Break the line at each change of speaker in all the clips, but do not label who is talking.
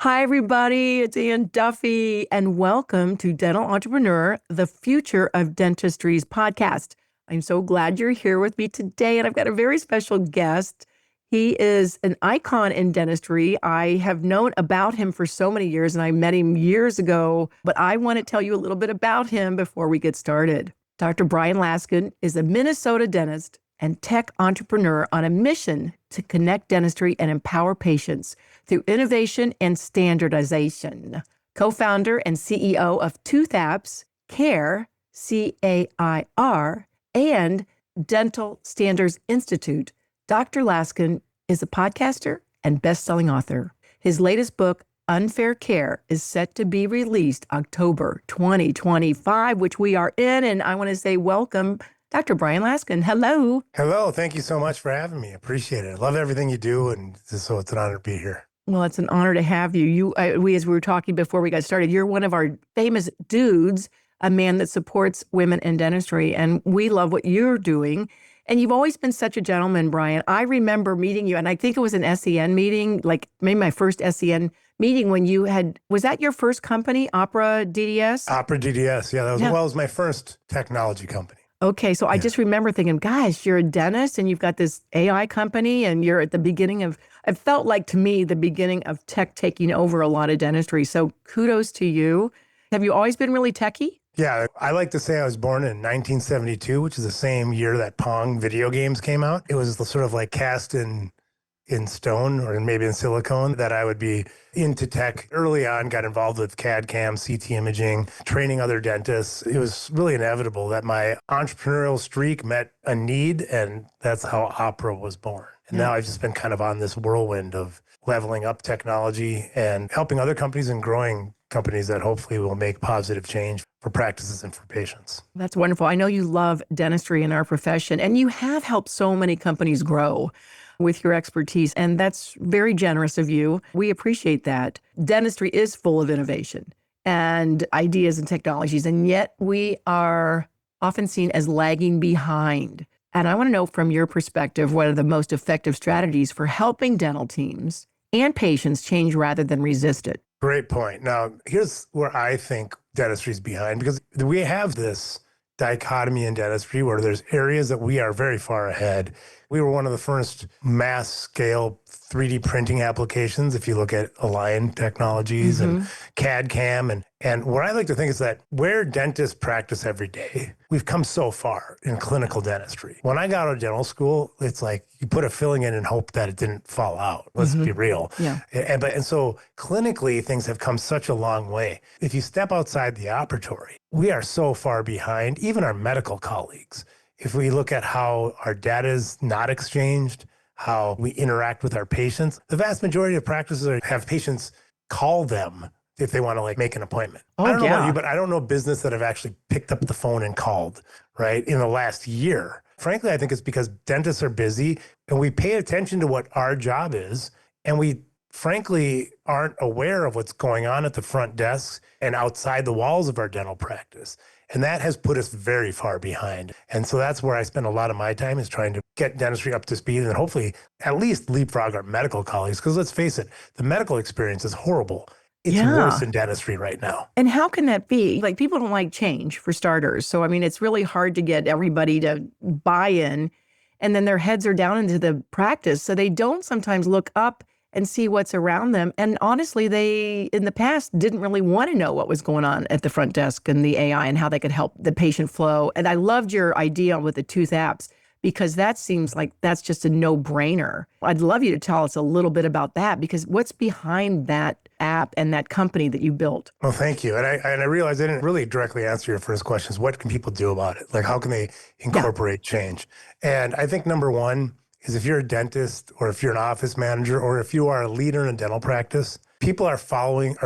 Hi, everybody. It's Duffy, and welcome to Dental Entrepreneur, the Future of Dentistry's podcast. I'm so glad you're here with me today, and I've got a very special guest. He is an icon in dentistry. I have known about him for so many years, and I met him years ago, but I want to tell you a little bit about him before we get started. Dr. Bryan Laskin is a Minnesota dentist and tech entrepreneur on a mission to connect dentistry and empower patients through innovation and standardization. Co-founder and CEO of Toothapps, CAIR, C-A-I-R, and Dental Standards Institute, Dr. Laskin is a podcaster and best-selling author. His latest book, Unfair Care, is set to be released October 2025, which we are in, and I want to say welcome, Dr. Bryan Laskin. Hello.
Hello. Thank you so much for having me. Appreciate it. I love everything you do, and so it's an honor to be here.
Well, it's an honor to have you. As we were talking before we got started, you're one of our famous dudes, a man that supports women in dentistry, and we love what you're doing. And you've always been such a gentleman, Bryan. I remember meeting you, and I think it was an SEN meeting, like maybe my first SEN meeting when you had, was that your first company, OperaDDS?
OperaDDS, yeah. Well, it was my first technology company.
Okay, so I just remember thinking, gosh, you're a dentist and you've got this AI company and you're at the beginning of, it felt like to me, the beginning of tech taking over a lot of dentistry. So kudos to you. Have you always been really techie?
Yeah, I like to say I was born in 1972, which is the same year that Pong video games came out. It was sort of like cast in stone or maybe in silicone that I would be into tech. Early on, got involved with CAD CAM, CT imaging, training other dentists. It was really inevitable that my entrepreneurial streak met a need, and that's how Opera was born. And now I've just been kind of on this whirlwind of leveling up technology and helping other companies and growing companies that hopefully will make positive change for practices and for patients.
That's wonderful. I know you love dentistry in our profession, and you have helped so many companies grow with your expertise, and that's very generous of you. We appreciate that. Dentistry is full of innovation and ideas and technologies, and yet we are often seen as lagging behind. And I want to know from your perspective, what are the most effective strategies for helping dental teams and patients change rather than resist it?
Great point. Now, here's where I think dentistry is behind, because we have this dichotomy in dentistry where there's areas that we are very far ahead. We were one of the first mass scale 3D printing applications, if you look at Align Technologies and CAD CAM. And what I like to think is that where dentists practice every day, we've come so far in clinical dentistry. When I got out of dental school, it's like you put a filling in and hope that it didn't fall out. Let's be real.
Yeah.
And so clinically, things have come such a long way. If you step outside the operatory, we are so far behind, even our medical colleagues. If we look at how our data is not exchanged, how we interact with our patients, the vast majority of practices have patients call them if they want to make an appointment. I don't know about you, but I don't know business that have actually picked up the phone and called, right, in the last year. Frankly, I think it's because dentists are busy and we pay attention to what our job is, and we frankly aren't aware of what's going on at the front desks and outside the walls of our dental practice. And that has put us very far behind. And so that's where I spend a lot of my time, is trying to get dentistry up to speed and hopefully at least leapfrog our medical colleagues. Because let's face it, the medical experience is horrible. It's worse in dentistry right now.
And how can that be? Like, people don't like change, for starters. So, I mean, it's really hard to get everybody to buy in, and then their heads are down into the practice. So they don't sometimes look up and see what's around them. And honestly, they, in the past, didn't really want to know what was going on at the front desk and the AI and how they could help the patient flow. And I loved your idea with the Toothapps, because that seems like that's just a no-brainer. I'd love you to tell us a little bit about that, because what's behind that app and that company that you built?
Well, thank you. And I realized I didn't really directly answer your first question, is what can people do about it? Like, how can they incorporate change? And I think number one is, if you're a dentist or if you're an office manager or if you are a leader in a dental practice, people are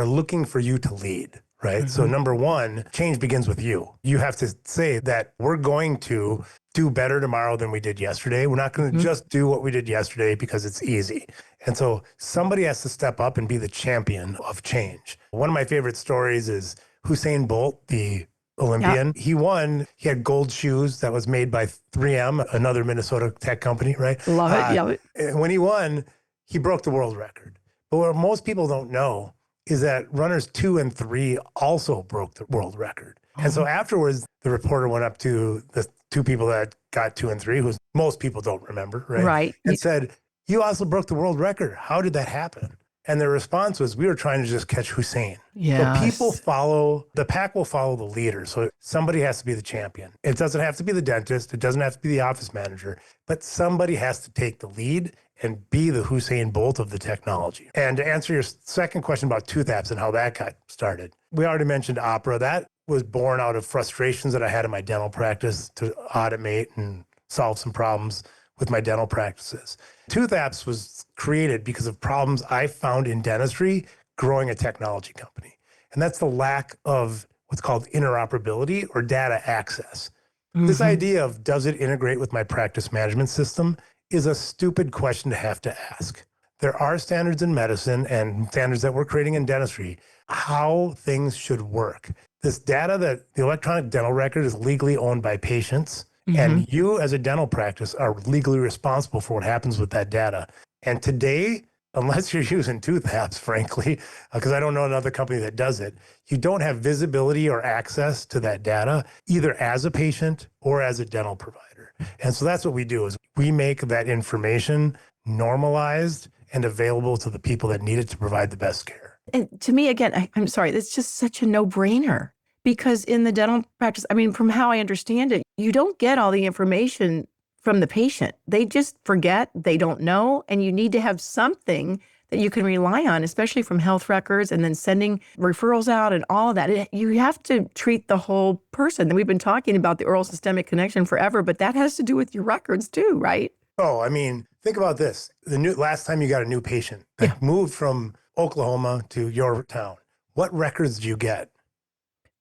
looking for you to lead, right? So number one, change begins with you. You have to say that we're going to do better tomorrow than we did yesterday. We're not going to just do what we did yesterday because it's easy. And so somebody has to step up and be the champion of change. One of my favorite stories is Usain Bolt, the Olympian. He won. He had gold shoes that was made by 3M, another Minnesota tech company, right?
Love it.
And when he won, he broke the world record. But what most people don't know is that runners 2 and 3 also broke the world record. And so
Oh,
afterwards, the reporter went up to the two people that got 2 and 3, who most people don't remember, right?
right.
And said, "You also broke the world record. How did that happen?" And their response was, "We were trying to just catch Hussein." So people
Yes.
follow, the pack will follow the leader. So somebody has to be the champion. It doesn't have to be the dentist. It doesn't have to be the office manager, but somebody has to take the lead and be the Hussein Bolt of the technology. And to answer your second question about Toothapps and how that got started, we already mentioned Opera. That was born out of frustrations that I had in my dental practice to automate and solve some problems with my dental practices. Toothapps was created because of problems I found in dentistry growing a technology company. And that's the lack of what's called interoperability or data access. This
Mhm.
idea of does it integrate with my practice management system is a stupid question to have to ask. There are standards in medicine and standards that we're creating in dentistry, how things should work. This data, that the electronic dental record is legally owned by patients,
Mhm.
and you as a dental practice are legally responsible for what happens with that data. And today, unless you're using Toothapps, frankly, because I don't know another company that does it, you don't have visibility or access to that data, either as a patient or as a dental provider. And so that's what we do, is we make that information normalized and available to the people that need it to provide the best care.
And to me, again, I'm sorry, it's just such a no-brainer because in the dental practice, I mean, from how I understand it, you don't get all the information from the patient. They just forget, they don't know, and you need to have something that you can rely on, especially from health records and then sending referrals out and all of that. You have to treat the whole person. And we've been talking about the oral systemic connection forever, but that has to do with your records too, right?
Oh, I mean, think about this. Last time you got a new patient
Yeah.
that moved from Oklahoma to your town, what records do you get?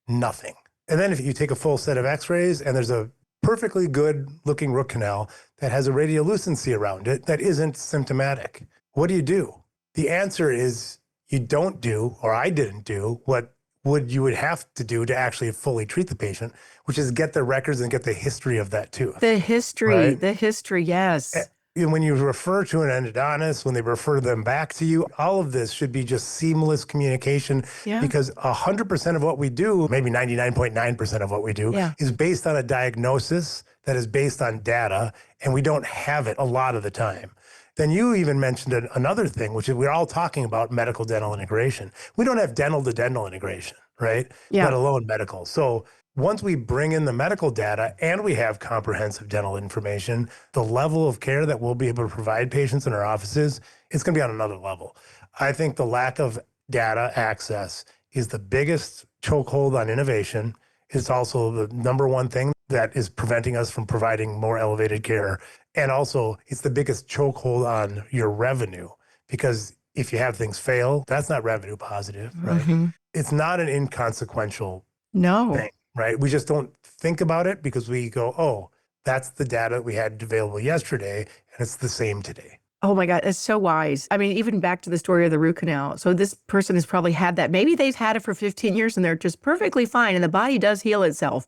Nothing. And then if you take a full set of x-rays and there's a perfectly good looking root canal that has a radiolucency around it that isn't symptomatic, what do? The answer is you don't do, or I didn't do, what you would have to do to actually fully treat the patient, which is get the records and get the history of that tooth, right?
The history, yes.
And when you refer to an endodontist, when they refer them back to you, all of this should be just seamless communication,
Yeah.
because 100% of what we do, maybe 99.9% of what we do,
Yeah.
is based on a diagnosis that is based on data, and we don't have it a lot of the time. Then you even mentioned another thing, which is we're all talking about medical dental integration. We don't have dental to dental integration, right? Let
Yeah.
alone medical. So once we bring in the medical data and we have comprehensive dental information, the level of care that we'll be able to provide patients in our offices, it's going to be on another level. I think the lack of data access is the biggest chokehold on innovation. It's also the number one thing that is preventing us from providing more elevated care. And also, it's the biggest chokehold on your revenue, because if you have things fail, that's not revenue positive, right?
Hmm.
It's not an inconsequential
No.
thing, right? We just don't think about it because we go, oh, that's the data we had available yesterday, and it's the same today.
Oh my God, it's so wise. I mean, even back to the story of the root canal. So this person has probably had that. Maybe they've had it for 15 years and they're just perfectly fine and the body does heal itself.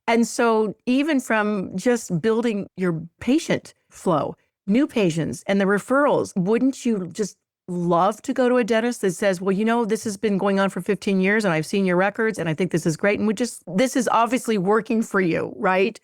And so even from just building your patient flow, new patients and the referrals, wouldn't you just love to go to a dentist that says, well, this has been going on for 15 years and I've seen your records and I think this is great. And this is obviously working for you, right?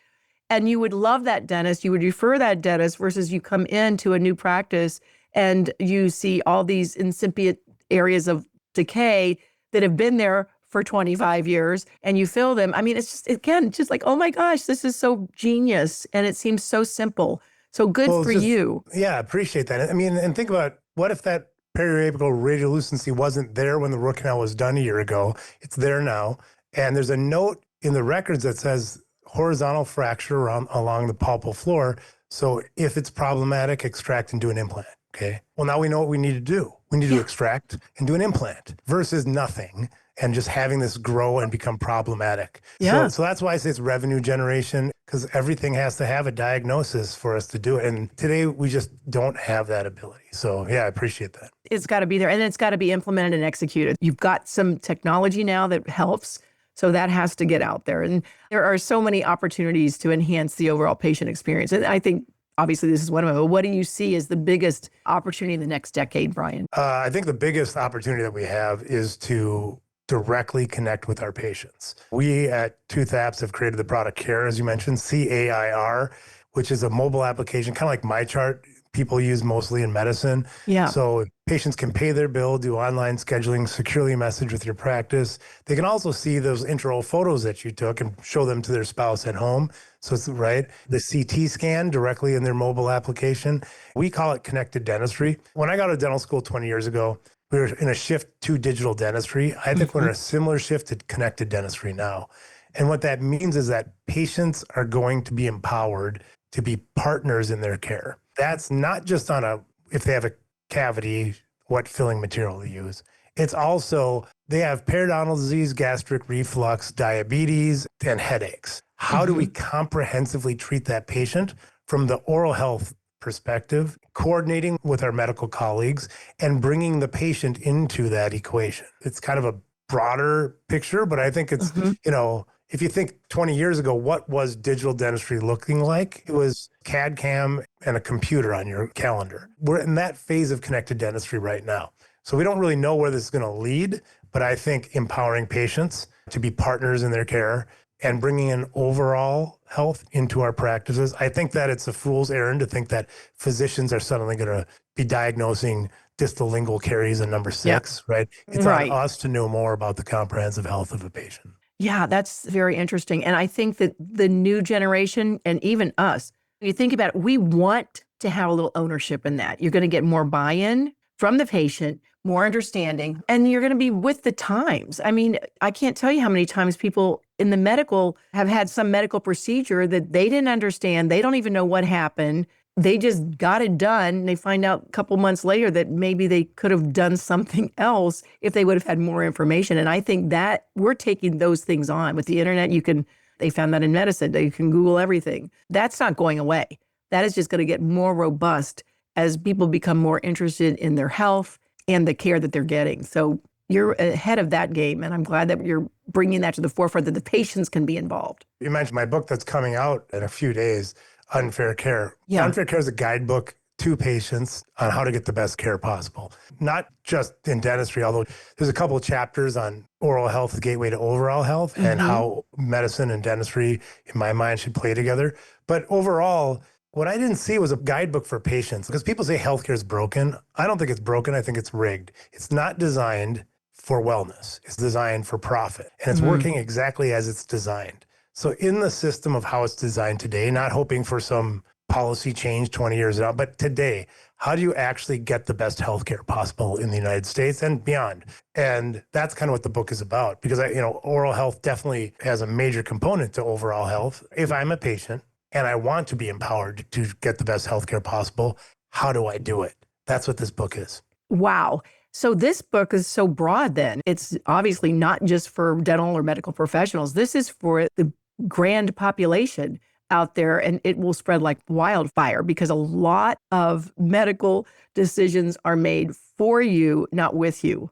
And you would love that dentist. You would refer that dentist versus you come into a new practice and you see all these incipient areas of decay that have been there for 25 years and you fill them. I mean, it's just, again, just like, oh my gosh, this is so genius. And it seems so simple. So good
Well,
for
it's just,
you.
yeah, I appreciate that. I mean, and think about, what if that periapical radiolucency wasn't there when the root canal was done a year ago? It's there now. And there's a note in the records that says horizontal fracture along the pulpal floor. So if it's problematic, extract and do an implant. Okay. Well, now we know what we need to do. We need to
Yeah.
extract and do an implant versus nothing and just having this grow and become problematic.
Yeah.
So that's why I say it's revenue generation, because everything has to have a diagnosis for us to do it. And today we just don't have that ability. So yeah, I appreciate that.
It's got to be there and it's got to be implemented and executed. You've got some technology now that helps. So that has to get out there. And there are so many opportunities to enhance the overall patient experience. And I think Obviously, this is one of them. But what do you see as the biggest opportunity in the next decade, Bryan?
I think the biggest opportunity that we have is to directly connect with our patients. We at Toothapps have created the product CAIR, as you mentioned, CAIR, which is a mobile application, kind of like MyChart people use mostly in medicine.
Yeah.
So patients can pay their bill, do online scheduling, securely message with your practice. They can also see those intraoral photos that you took and show them to their spouse at home. So it's right, the CT scan directly in their mobile application. We call it connected dentistry. When I got out of dental school 20 years ago, we were in a shift to digital dentistry. I think we're in a similar shift to connected dentistry now. And what that means is that patients are going to be empowered to be partners in their care. That's not just on if they have a cavity, what filling material to use. It's also, they have periodontal disease, gastric reflux, diabetes, and headaches. How do we comprehensively treat that patient from the oral health perspective, coordinating with our medical colleagues and bringing the patient into that equation? It's kind of a broader picture, but I think it's, if you think 20 years ago, what was digital dentistry looking like? It was CAD CAM and a computer on your calendar. We're in that phase of connected dentistry right now. So we don't really know where this is going to lead, but I think empowering patients to be partners in their care and bringing in overall health into our practices. I think that it's a fool's errand to think that physicians are suddenly going to be diagnosing distal lingual caries and number 6, right? It's on us to know more about the comprehensive health of a patient.
Yeah, that's very interesting. And I think that the new generation and even us, you think about it, we want to have a little ownership in that. You're going to get more buy-in from the patient, more understanding, and you're going to be with the times. I mean, I can't tell you how many times people in the medical have had some medical procedure that they didn't understand. They don't even know what happened. They just got it done. And they find out a couple months later that maybe they could have done something else if they would have had more information. And I think that we're taking those things on. With the internet, they found that in medicine, you can Google everything. That's not going away. That is just going to get more robust as people become more interested in their health and the care that they're getting. So you're ahead of that game. And I'm glad that you're bringing that to the forefront, that the patients can be involved.
You mentioned my book that's coming out in a few days, Unfair Care.
Yeah.
Unfair Care is a guidebook to patients on how to get the best care possible. Not just in dentistry, although there's a couple of chapters on oral health, the gateway to overall health, and how medicine and dentistry, in my mind, should play together. But overall, what I didn't see was a guidebook for patients, because people say healthcare is broken. I don't think it's broken. I think it's rigged. It's not designed for wellness. It's designed for profit. And it's working exactly as it's designed. So in the system of how it's designed today, not hoping for some policy change 20 years out, but today, how do you actually get the best healthcare possible in the United States and beyond? And that's kind of what the book is about, because oral health definitely has a major component to overall health. If I'm a patient and I want to be empowered to get the best healthcare possible, how do I do it? That's what this book is.
Wow. So this book is so broad then. It's obviously not just for dental or medical professionals. This is for the grand population out there, and it will spread like wildfire because a lot of medical decisions are made for you, not with you.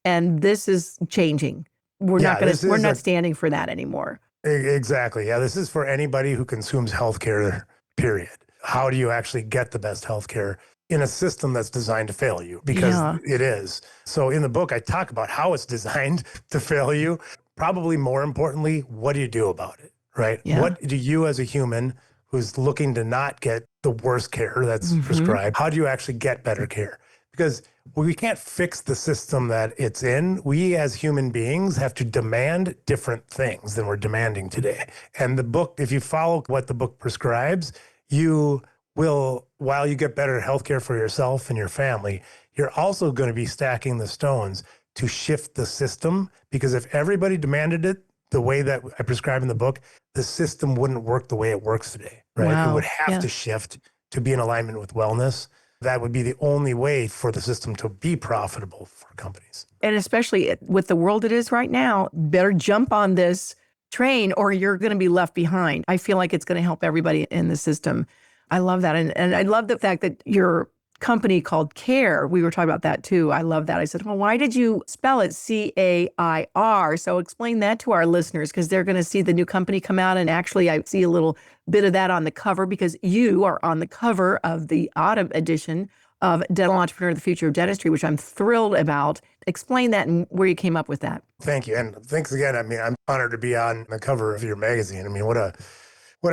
And this is changing. We're not standing for that anymore.
Exactly. Yeah, this is for anybody who consumes healthcare, period. How do you actually get the best healthcare in a system that's designed to fail you? Because it is. So in the book, I talk about how it's designed to fail you. Probably more importantly, what do you do about it, right?
Yeah.
What do you as a human who's looking to not get the worst care that's prescribed, how do you actually get better care? Because we can't fix the system that it's in. We as human beings have to demand different things than we're demanding today. And the book, if you follow what the book prescribes, you will, while you get better healthcare for yourself and your family, you're also going to be stacking the stones to shift the system. Because if everybody demanded it the way that I prescribe in the book, the system wouldn't work the way it works today, right?
Wow.
It would have to shift to be in alignment with wellness. That would be the only way for the system to be profitable for companies.
And especially with the world it is right now, better jump on this train or you're going to be left behind. I feel like it's going to help everybody in the system. I love that. And I love the fact that you're company called Care. We were talking about that too. I love that. I said, well, why did you spell it CAIR? So explain that to our listeners because they're going to see the new company come out. And actually, I see a little bit of that on the cover because you are on the cover of the autumn edition of Dental Entrepreneur, the Future of Dentistry, which I'm thrilled about. Explain that and where you came up with that.
Thank you. And thanks again. I mean, I'm honored to be on the cover of your magazine. I mean, what a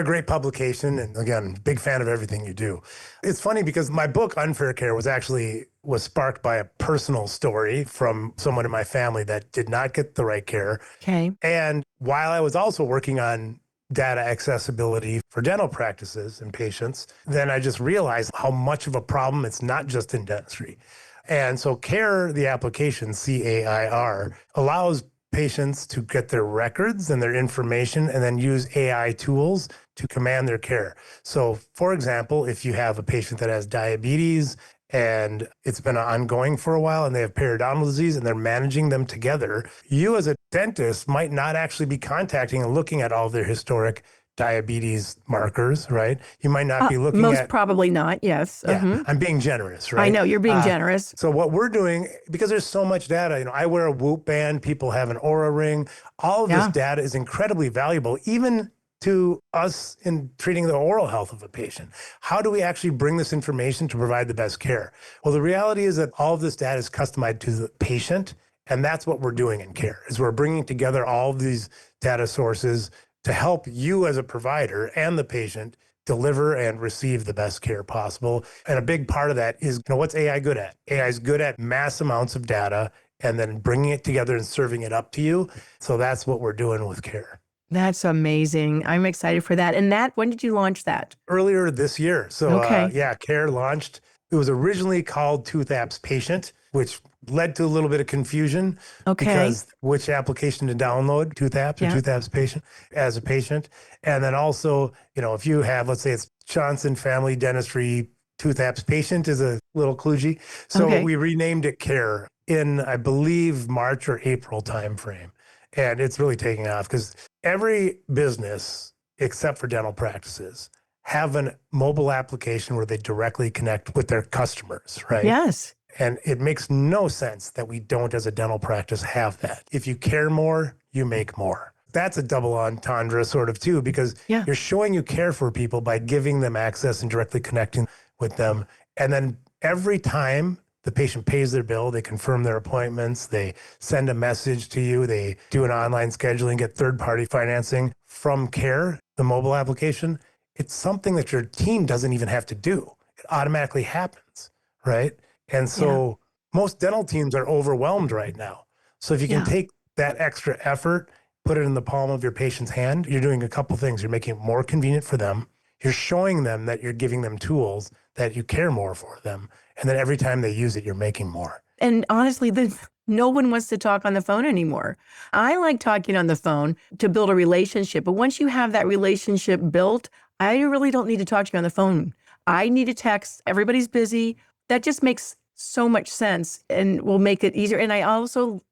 great publication. And again, big fan of everything you do. It's funny because my book, Unfair Care, was sparked by a personal story from someone in my family that did not get the right care.
Okay.
And while I was also working on data accessibility for dental practices and patients, then I just realized how much of a problem it's not just in dentistry. And so CARE, the application, CAIR, allows patients to get their records and their information and then use AI tools to command their care. So for example, if you have a patient that has diabetes and it's been ongoing for a while and they have periodontal disease and they're managing them together, you as a dentist might not actually be contacting and looking at all their historic diabetes markers, right? You might not be looking
most
at...
probably not, yes.
Yeah, I'm being generous, right?
I know, you're being generous.
So what we're doing, because there's so much data, I wear a Whoop band, people have an Aura ring, all of this data is incredibly valuable, even to us in treating the oral health of a patient. How do we actually bring this information to provide the best care? Well, the reality is that all of this data is customized to the patient, and that's what we're doing in CARE, is we're bringing together all of these data sources to help you as a provider and the patient deliver and receive the best care possible. And a big part of that is, what's AI good at? AI is good at mass amounts of data and then bringing it together and serving it up to you. So that's what we're doing with CARE.
That's amazing. I'm excited for that. And when did you launch that?
Earlier this year. So
okay.
CARE launched. It was originally called Toothapps Patient, which led to a little bit of confusion because which application to download, Toothapps or Toothapps Patient as a patient. And then also, if you have, let's say it's Johnson Family Dentistry, Toothapps Patient is a little kludgy. So we renamed it CARE in, I believe, March or April timeframe. And it's really taking off because every business, except for dental practices, have a mobile application where they directly connect with their customers, right?
Yes.
And it makes no sense that we don't, as a dental practice, have that. If you care more, you make more. That's a double entendre sort of too, because you're showing you care for people by giving them access and directly connecting with them. And then every time the patient pays their bill, they confirm their appointments, they send a message to you, they do an online scheduling, get third-party financing from CARE, the mobile application. It's something that your team doesn't even have to do. It automatically happens, right? And so most dental teams are overwhelmed right now. So if you can take that extra effort, put it in the palm of your patient's hand, you're doing a couple things. You're making it more convenient for them. You're showing them that you're giving them tools, that you care more for them. And then every time they use it, you're making more.
And honestly, no one wants to talk on the phone anymore. I like talking on the phone to build a relationship. But once you have that relationship built, I really don't need to talk to you on the phone. I need a text. Everybody's busy. That just makes so much sense and will make it easier. And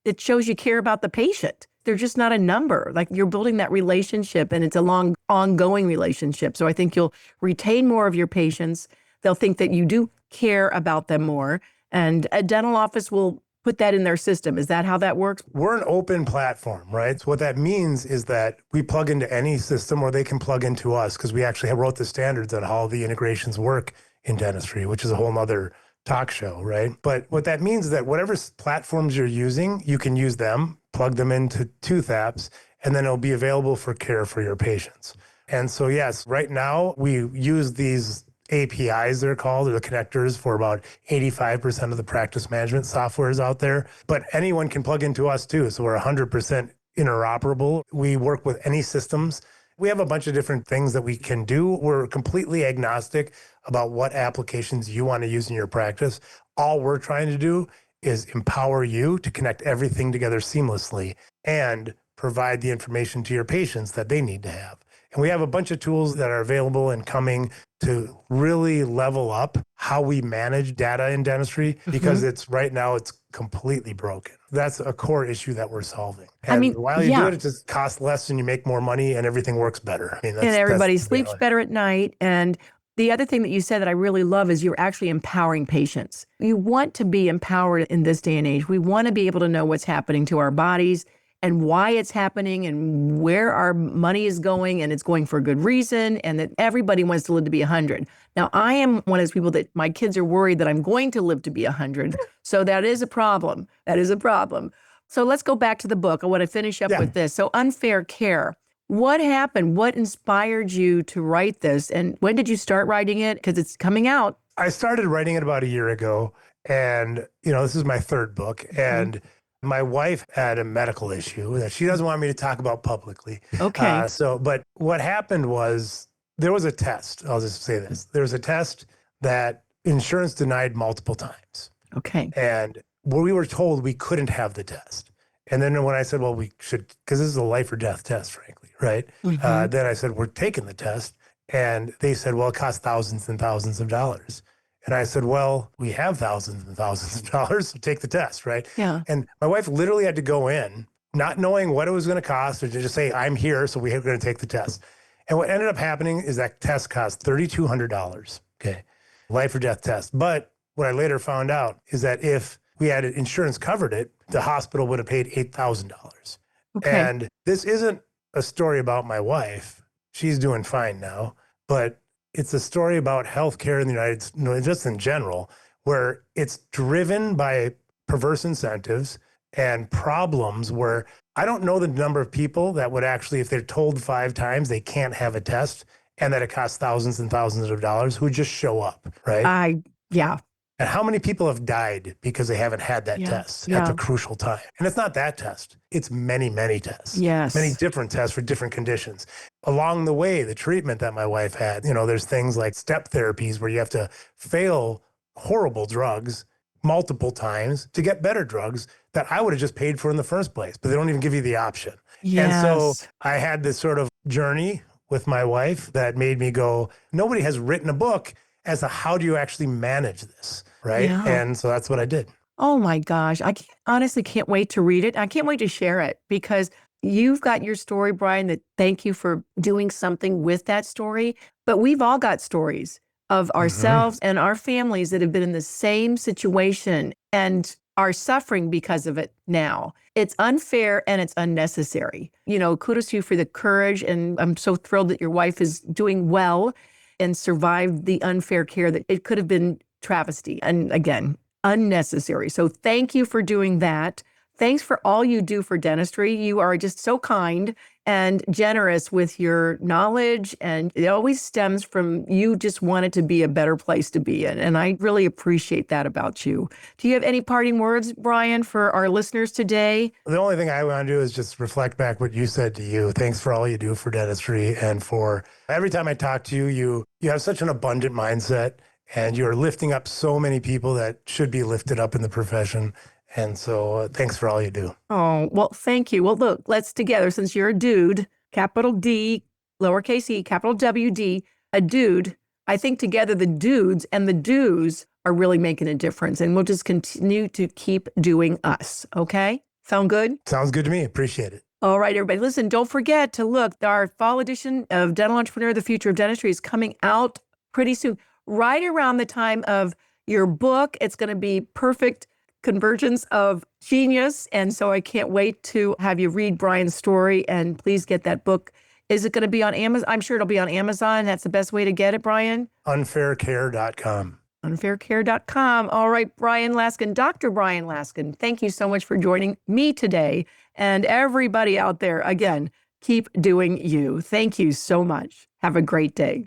it shows you care about the patient. They're just not a number. Like, you're building that relationship, and it's a long, ongoing relationship. So I think you'll retain more of your patients. They'll think that you do care about them more. And a dental office will put that in their system. Is that how that works?
We're an open platform, right? So what that means is that we plug into any system, or they can plug into us, because we actually wrote the standards on how the integrations work in dentistry, which is a whole nother talk show, right? But what that means is that whatever platforms you're using, you can use them, plug them into Toothapps, and then it'll be available for care for your patients. And so, yes, right now we use these APIs, they're called, or the connectors, for about 85% of the practice management softwares out there. But anyone can plug into us too. So we're 100% interoperable. We work with any systems. We have a bunch of different things that we can do. We're completely agnostic about what applications you want to use in your practice. All we're trying to do is empower you to connect everything together seamlessly and provide the information to your patients that they need to have. And we have a bunch of tools that are available and coming to really level up how we manage data in dentistry, because right now it's completely broken. That's a core issue that we're solving. And while you do it, it just costs less and you make more money and everything works better.
And everybody sleeps better at night. And The other thing that you said that I really love is you're actually empowering patients. You want to be empowered in this day and age. We want to be able to know what's happening to our bodies and why it's happening and where our money is going, and it's going for a good reason, and that everybody wants to live to be 100. Now, I am one of those people that my kids are worried that I'm going to live to be 100. So that is a problem. That is a problem. So let's go back to the book. I want to finish up with this. So Unfair Care. What happened? What inspired you to write this? And when did you start writing it? Because it's coming out.
I started writing it about a year ago. And, this is my third book. And my wife had a medical issue that she doesn't want me to talk about publicly.
Okay.
But what happened was there was a test. I'll just say this. There was a test that insurance denied multiple times.
Okay.
And we were told we couldn't have the test. And then when I said, well, we should, because this is a life or death test, frankly, right? Then I said, we're taking the test. And they said, well, it costs thousands and thousands of dollars. And I said, well, we have thousands and thousands of dollars, so take the test, right?
Yeah.
And my wife literally had to go in, not knowing what it was going to cost, or to just say, I'm here, so we're going to take the test. And what ended up happening is that test cost $3,200, okay, life or death test. But what I later found out is that if we had insurance covered it, the hospital would have paid $8,000.
Okay.
And this isn't a story about my wife. She's doing fine now, but it's a story about healthcare in the United States, just in general, where it's driven by perverse incentives and problems where I don't know the number of people that would actually, if they're told 5 times they can't have a test and that it costs thousands and thousands of dollars, who just show up, right?
Yeah.
And how many people have died because they haven't had that test at the crucial time? And it's not that test. It's many, many tests.
Yes.
Many different tests for different conditions. Along the way, the treatment that my wife had, there's things like step therapies where you have to fail horrible drugs multiple times to get better drugs that I would have just paid for in the first place, but they don't even give you the option.
Yes.
And so I had this sort of journey with my wife that made me go, nobody has written a book as to how do you actually manage this, right?
Yeah.
And so that's what I did.
Oh my gosh. Honestly can't wait to read it. I can't wait to share it because you've got your story, Bryan, that thank you for doing something with that story. But we've all got stories of ourselves and our families that have been in the same situation and are suffering because of it now. It's unfair and it's unnecessary. Kudos to you for the courage. And I'm so thrilled that your wife is doing well and survived the unfair care that it could have been travesty. And again, unnecessary. So thank you for doing that. Thanks for all you do for dentistry. You are just so kind and generous with your knowledge. And it always stems from you just want it to be a better place to be in. And I really appreciate that about you. Do you have any parting words, Bryan, for our listeners today?
The only thing I want to do is just reflect back what you said to you. Thanks for all you do for dentistry. And for every time I talk to you, you have such an abundant mindset and you're lifting up so many people that should be lifted up in the profession. And so thanks for all you do.
Oh, well, thank you. Well, look, let's together, since you're a dude, capital D, lowercase e, capital WD, a dude, I think together the dudes and the do's are really making a difference. And we'll just continue to keep doing us. Okay? Sound good?
Sounds good to me. Appreciate it.
All right, everybody. Listen, don't forget to look. Our fall edition of Dental Entrepreneur, The Future of Dentistry is coming out pretty soon, right around the time of your book. It's going to be perfect convergence of genius. And so I can't wait to have you read Bryan's story, and please get that book. Is it going to be on Amazon? I'm sure it'll be on Amazon. That's the best way to get it, Bryan.
Unfaircare.com.
Unfaircare.com. All right, Bryan Laskin, Dr. Bryan Laskin, thank you so much for joining me today. And everybody out there, again, keep doing you. Thank you so much. Have a great day.